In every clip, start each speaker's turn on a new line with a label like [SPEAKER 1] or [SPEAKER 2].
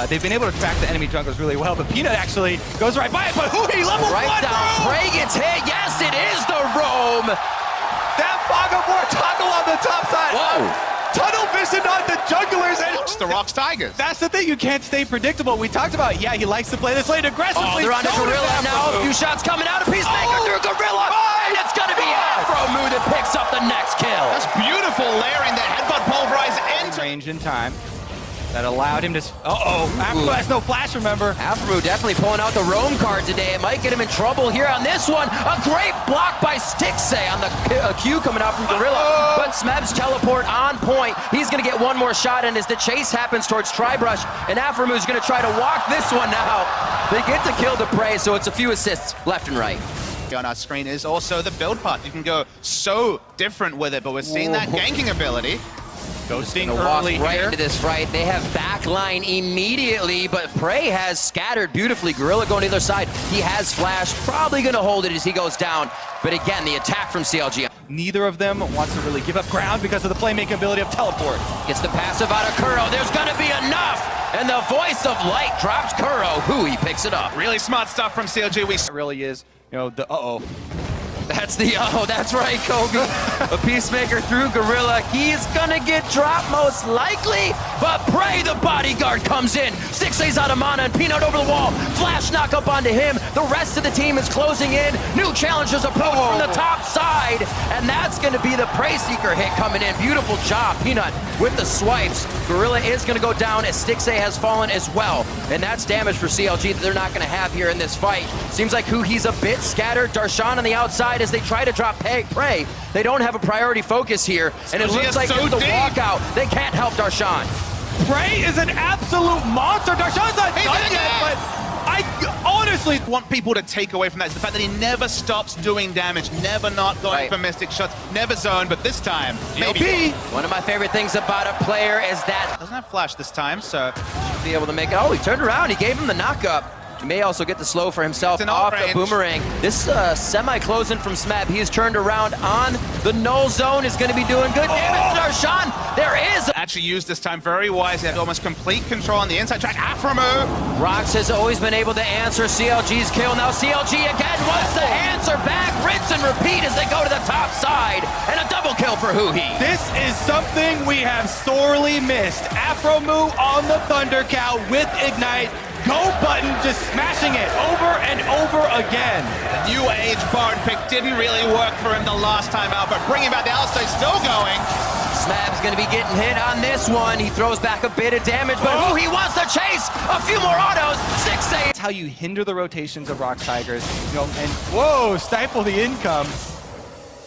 [SPEAKER 1] They've been able to track the enemy junglers really well, but Peanut actually goes right by it, but Hootie level
[SPEAKER 2] right
[SPEAKER 1] one
[SPEAKER 2] down.
[SPEAKER 1] roam!
[SPEAKER 2] Prey gets hit. Yes, it is the roam.
[SPEAKER 1] That Bogomore toggle on the top side.
[SPEAKER 2] Whoa.
[SPEAKER 1] Tunnel vision on the junglers. And
[SPEAKER 3] It's the ROX Tigers.
[SPEAKER 1] that's the thing, you can't stay predictable. We talked about, yeah, he likes to play this lane aggressively.
[SPEAKER 2] Oh, they're on the
[SPEAKER 1] So does
[SPEAKER 2] Gorilla now. A
[SPEAKER 1] Afro.
[SPEAKER 2] few shots coming out. A Peacemaker through Gorilla. And it's going to be Afro that picks up the next kill.
[SPEAKER 3] That's beautiful layering the headbutt pulverize into
[SPEAKER 1] Range in time. That allowed him to... Afro has no flash, remember?
[SPEAKER 2] Afro definitely pulling out the roam card today. It might get him in trouble here on this one. A great block by Stixay on the Q coming out from Gorilla. But Smeb's teleport on point. He's going to get one more shot in as the chase happens towards Tribrush. And Afro's going to try to walk this one now. They get to kill the Prey, so it's a few assists left and right.
[SPEAKER 3] on our screen is also the build path. You can go so different with it, but we're seeing that ganking ability.
[SPEAKER 1] Ghosting
[SPEAKER 2] Walk
[SPEAKER 1] early
[SPEAKER 2] right
[SPEAKER 1] here.
[SPEAKER 2] into this fight. They have backline immediately, but Prey has scattered beautifully. Gorilla going to the other side. He has flash, probably going to hold it as he goes down. But again, the attack from CLG.
[SPEAKER 1] Neither of them wants to really give up ground because of the playmaking ability of teleport.
[SPEAKER 2] Gets the passive out of Kuro. There's going to be enough. And the voice of light drops Kuro. He picks it up.
[SPEAKER 3] Really smart stuff from CLG.
[SPEAKER 1] It really is, you know, the
[SPEAKER 2] That's the that's right, Kobe. A Peacemaker through Gorilla. He's gonna get dropped most likely, but Prey, the bodyguard, comes in. Stixay's out of mana and Peanut over the wall. Flash knock up onto him. The rest of the team is closing in. New challengers approach from the top side, and that's gonna be the Prey Seeker hit coming in. Beautiful job, Peanut with the swipes. Gorilla is gonna go down as Stixay has fallen as well, and that's damage for CLG that they're not gonna have here in this fight. Seems like he's a bit scattered. Darshan on the outside as they try to drop Prey. They don't have a priority focus here, and it looks like with the walkout, they can't help Darshan.
[SPEAKER 1] Prey is an absolute monster. Darshan's not done yet, but I honestly
[SPEAKER 3] want people to take away from that is the fact that he never stops doing damage, never not going for mystic shots, never zone, but this time, maybe.
[SPEAKER 2] One of my favorite things about a player is that
[SPEAKER 3] Doesn't have flash this time, so
[SPEAKER 2] he'll be able to make it. Oh, he turned around, he gave him the knock-up. He may also get the slow for himself off the boomerang. This semi-closing from Smeb. He's turned around on the null zone. Is going to be doing good damage to Darshan. There is.
[SPEAKER 3] Actually used this time very wisely. Had almost complete control on the inside track. Afromu.
[SPEAKER 2] ROX has always been able to answer CLG's kill. Now CLG again wants to answer back. Rinse and repeat as they go to the top side. And a double kill for Huhi.
[SPEAKER 1] This is something we have sorely missed. Afromu on the Thunder Cow with Ignite. Go button, just smashing it over and over again.
[SPEAKER 3] The new age Bard pick didn't really work for him the last time out, but bringing back the Alistar, still going.
[SPEAKER 2] Smeb's going to be getting hit on this one. He throws back a bit of damage, but he wants to chase a few more autos. 6-8.
[SPEAKER 1] That's how you hinder the rotations of ROX Tigers. You know, and whoa, stifle the income.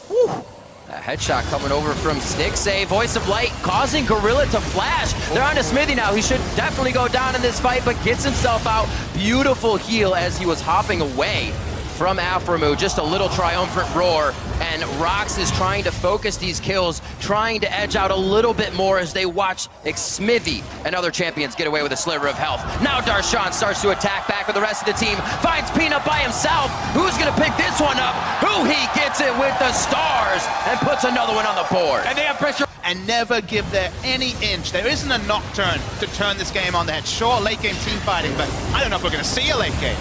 [SPEAKER 2] Whew. A headshot coming over from Stixay. Voice of Light causing Gorilla to flash. They're on to Smithy now. He should definitely go down in this fight, but gets himself out. Beautiful heal as he was hopping away from Afromu. Just a little triumphant roar. And ROX is trying to focus these kills, trying to edge out a little bit more as they watch Smithy and other champions get away with a sliver of health. Now Darshan starts to attack back with the rest of the team. Finds Peanut by himself. Who's going to pick this one up? He gets it with the stars and puts another one on the board.
[SPEAKER 1] And they have pressure.
[SPEAKER 3] And never give there any inch. There isn't a Nocturne to turn this game on the head. Sure, late game team fighting, but I don't know if we're going to see a late game.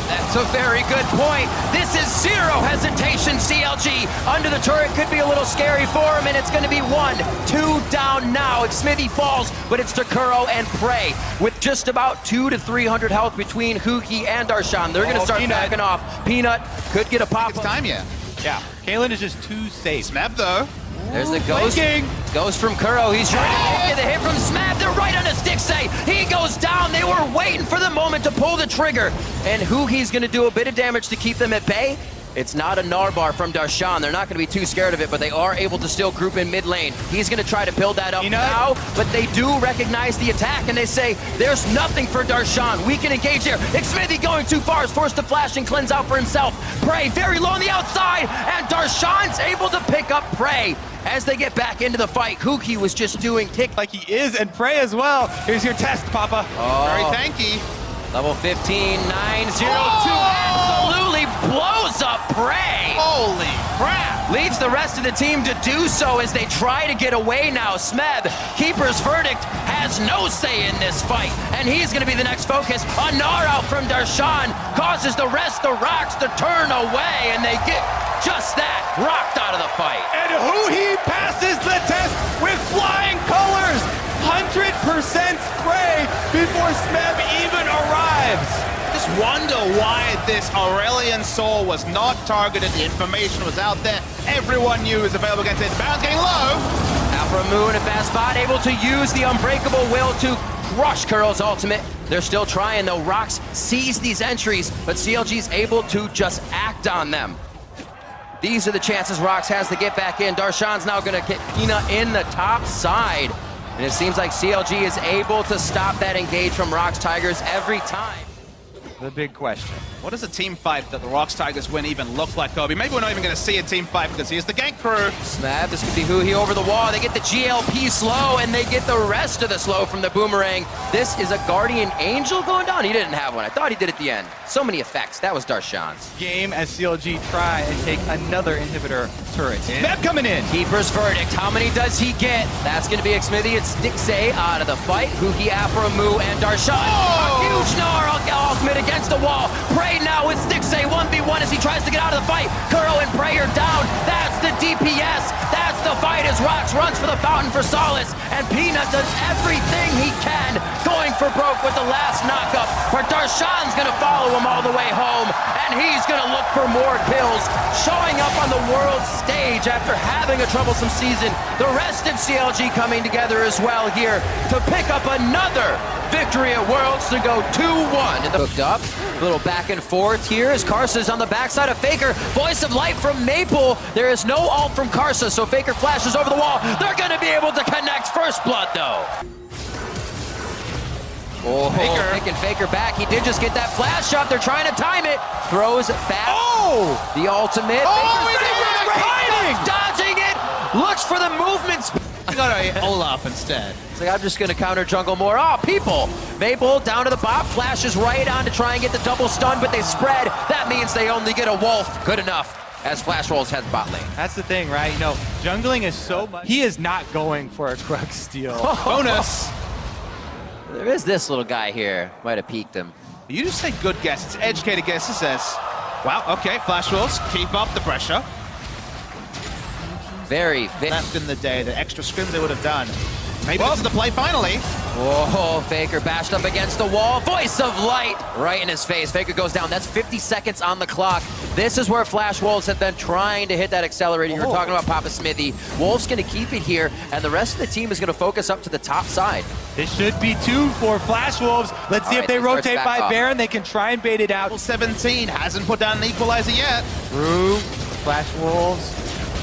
[SPEAKER 2] That's a very good point. This is zero hesitation, CLG. Under the turret could be a little scary for him, and it's going to be 1-2 down now. Smithy falls, but it's to Kuro and Prey. With just about 200 to 300 health between Huki and Darshan. They're going to start backing off. Peanut could get a pop.
[SPEAKER 3] It's time yet.
[SPEAKER 1] Yeah, Kalen is just too safe.
[SPEAKER 3] Smeb, though.
[SPEAKER 2] There's the ghost. Ghost from Kuro. He's trying to get the hit from Smeb. They're right on a Stixay. He goes down. They were waiting for the moment to pull the trigger. And Huhi's going to do a bit of damage to keep them at bay. It's not a Narbar from Darshan. They're not going to be too scared of it, but they are able to still group in mid lane. He's going to try to build that up now, but they do recognize the attack, and they say, there's nothing for Darshan. We can engage here. Smithy going too far is forced to flash and cleanse out for himself. Prey very low on the outside, and Darshan's able to pick up Prey. As they get back into the fight, Huki was just doing tick
[SPEAKER 1] like he is, and Prey as well. Here's your test, Papa.
[SPEAKER 3] Very thanky.
[SPEAKER 2] Level 15, 902, absolutely blows up Prey.
[SPEAKER 3] Holy crap.
[SPEAKER 2] leads the rest of the team to do so as they try to get away now. Smeb, keeper's verdict, has no say in this fight, and he's going to be the next focus. A gnar out from Darshan causes the rest of ROX to turn away, and they get just that, rocked out of the fight.
[SPEAKER 1] And who he passes the test with flying colors. 100% spray before Smeb even arrives.
[SPEAKER 3] Just wonder why this Aurelion Soul was not targeted. The information was out there. Everyone knew it was available against it. Baron's getting low.
[SPEAKER 2] Afro Moo in a fast spot, able to use the Unbreakable Will to crush Curl's ultimate. They're still trying though. ROX sees these entries, but CLG's able to just act on them. These are the chances ROX has to get back in. Darshan's now gonna get Pina in the top side. And it seems like CLG is able to stop that engage from ROX Tigers every time.
[SPEAKER 1] The big question.
[SPEAKER 3] What does a team fight that the ROX Tigers win even look like, Kobe? Maybe we're not even going to see a team fight because here's the gank crew.
[SPEAKER 2] Smeb, this could be Huhi over the wall. They get the GLP slow, and they get the rest of the slow from the boomerang. This is a Guardian Angel going down. He didn't have one. I thought he did at the end. So many effects. That was Darshan's.
[SPEAKER 1] Game as CLG try and take another inhibitor turret. Smeb coming in.
[SPEAKER 2] Keeper's verdict. How many does he get? That's going to be Xmithy. It's Stixay out of the fight. Huhi, Afro Moo, and Darshan. A huge gnar ultimate against the wall. Prey now with Stixay 1v1 as he tries to get out of the fight. Curl and Prey are down. That's the DPS. That's the fight as ROX runs for the fountain for solace. And Peanut does everything he can, going for broke with the last knockup. But Darshan's going to follow him all the way home. And he's going to look for more kills. Showing up on the world stage after having a troublesome season. The rest of CLG coming together as well here to pick up another victory at Worlds to go 2-1. Hooked up, a little back and forth here as Karsa's on the backside of Faker. Voice of Light from Maple. There is no ult from Karsa, so Faker flashes over the wall. They're going to be able to connect first blood, though. Oh, picking Faker back. He did just get that flash shot. They're trying to time it. Throws back.
[SPEAKER 1] Oh!
[SPEAKER 2] The ultimate.
[SPEAKER 1] Oh,
[SPEAKER 2] Faker's dodging it. Looks for the movements.
[SPEAKER 3] He got a Olaf instead.
[SPEAKER 2] It's like, I'm just going to counter jungle more. Oh, people! Maple down to the bot, flashes right on to try and get the double stun, but they spread. That means they only get a wolf. Good enough as Flash Rolls has bot lane.
[SPEAKER 1] That's the thing, right? You know, jungling is so much. He is not going for a Crux steal.
[SPEAKER 3] Bonus.
[SPEAKER 2] There is this little guy here. Might have peeked him.
[SPEAKER 3] You just say good guess. It's educated guess. It says, wow, okay, Flash Wolves, keep up the pressure.
[SPEAKER 2] Very
[SPEAKER 3] Left in the day, the extra scrims they would have done. Maybe this is the play finally.
[SPEAKER 2] Whoa, Faker bashed up against the wall. Voice of Light right in his face. Faker goes down. That's 50 seconds on the clock. This is where Flash Wolves have been trying to hit that accelerator. You were talking about Papa Smithy. Wolves going to keep it here, and the rest of the team is going to focus up to the top side.
[SPEAKER 1] This should be 2 for Flash Wolves. Let's see if they rotate by Baron. They can try and bait it out.
[SPEAKER 3] 17 hasn't put down an equalizer yet.
[SPEAKER 1] Through Flash Wolves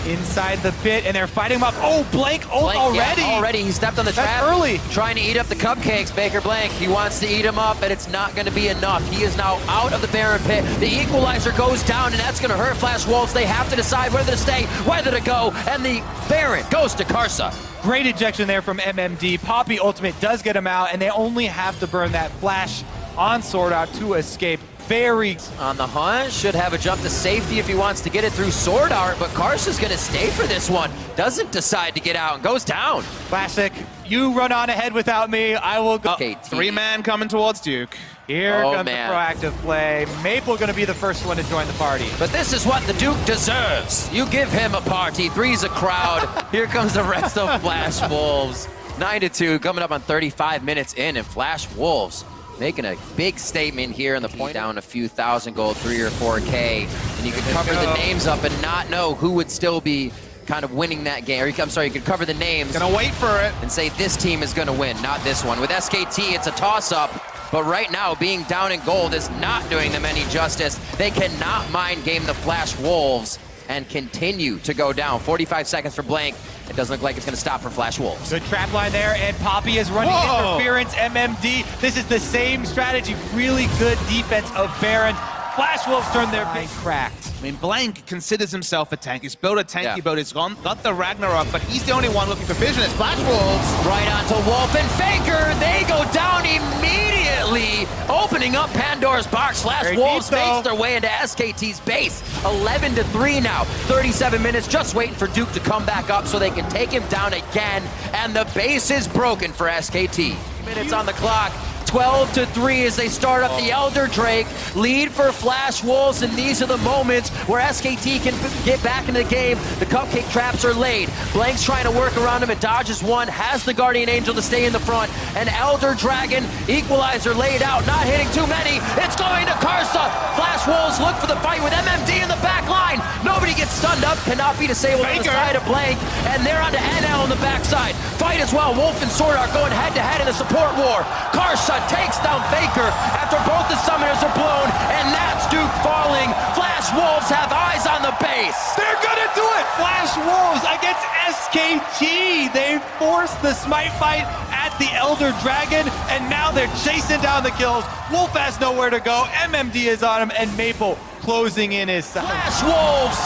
[SPEAKER 1] inside the pit, and they're fighting him up. Oh, Blank ult already.
[SPEAKER 2] Yeah, already. He stepped on the trap.
[SPEAKER 1] Early.
[SPEAKER 2] Trying to eat up the cupcakes, Baker Blank. He wants to eat him up, but it's not going to be enough. He is now out of the Baron pit. The equalizer goes down, and that's going to hurt Flash Wolves. They have to decide whether to stay, whether to go, and the Baron goes to Karsa.
[SPEAKER 1] Great ejection there from MMD. Poppy ultimate does get him out, and they only have to burn that flash on Sword Art to escape. Very
[SPEAKER 2] on the hunt, should have a jump to safety if he wants to get it through Sword Art, but Karsa's going to stay for this one. Doesn't decide to get out and goes down.
[SPEAKER 1] Classic. You run on ahead without me. I will go.
[SPEAKER 2] Okay,
[SPEAKER 3] 3-man coming towards Duke.
[SPEAKER 1] Here comes the proactive play. Maple going to be the first one to join the party.
[SPEAKER 2] But this is what the Duke deserves. You give him a party. 3's a crowd. Here comes the rest of Flash Wolves. 9-2 coming up on 35 minutes in, and Flash Wolves making a big statement here in the point. Down a few thousand gold, 3 or 4K, and you could cover the names up and not know who would still be kind of winning that game. Or I'm sorry, you could cover the names.
[SPEAKER 3] Gonna wait for it.
[SPEAKER 2] And say this team is gonna win, not this one. With SKT, it's a toss-up, but right now, being down in gold is not doing them any justice. They cannot mind game the Flash Wolves and continue to go down. 45 seconds for Blank. It doesn't look like it's going to stop for Flash Wolves.
[SPEAKER 1] Good trap line there, and Poppy is running interference. MMD, this is the same strategy. Really good defense of Baron. Flash Wolves turn their big cracked.
[SPEAKER 3] I mean, Blank considers himself a tank. He's built a tanky build. He's got the Ragnarok, but he's the only one looking for vision. It's Flash Wolves.
[SPEAKER 2] Right onto Wolf and Faker. They go down immediately, opening up Pandora's box. Flash Wolves makes their way into SKT's base. 11-3 now. 37 minutes, just waiting for Duke to come back up so they can take him down again. And the base is broken for SKT. Minutes on the clock. 12-3 as they start up the Elder Drake. Lead for Flash Wolves, and these are the moments where SKT can get back into the game. The cupcake traps are laid. Blank's trying to work around him and dodges one, has the Guardian Angel to stay in the front, and Elder Dragon equalizer laid out, not hitting too many. It's going to Karsa. Flash Wolves look for the fight with MMD in the back line. Nobody gets stunned up, cannot be disabled on the side of Blank, and they're onto NL on the backside. Fight as well. Wolf and Sword are going head-to-head in the support war. Karsa takes down Faker after both the summoners are blown, and that's Duke falling. Flash Wolves have eyes on the base.
[SPEAKER 1] They're gonna do it! Flash Wolves against SKT. They forced the smite fight at the Elder Dragon, and now they're chasing down the kills. Wolf has nowhere to go. MMD is on him, and Maple closing in his side.
[SPEAKER 2] Flash Wolves,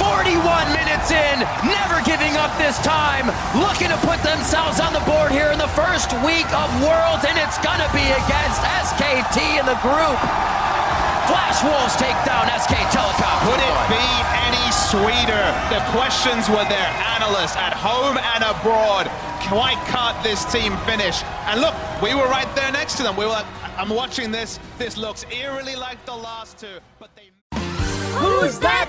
[SPEAKER 2] 41 minutes in, never giving up this time, looking to put themselves on the board here in the first week of Worlds, and it's gonna be against SKT in the group. Flash Wolves take down SK Telecom.
[SPEAKER 3] Could it be any sweeter? The questions were there. Analysts at home and abroad. Why can't this team finish? And look, we were right there next to them. We were like, I'm watching this. This looks eerily like the last two, but they...
[SPEAKER 4] Who's that?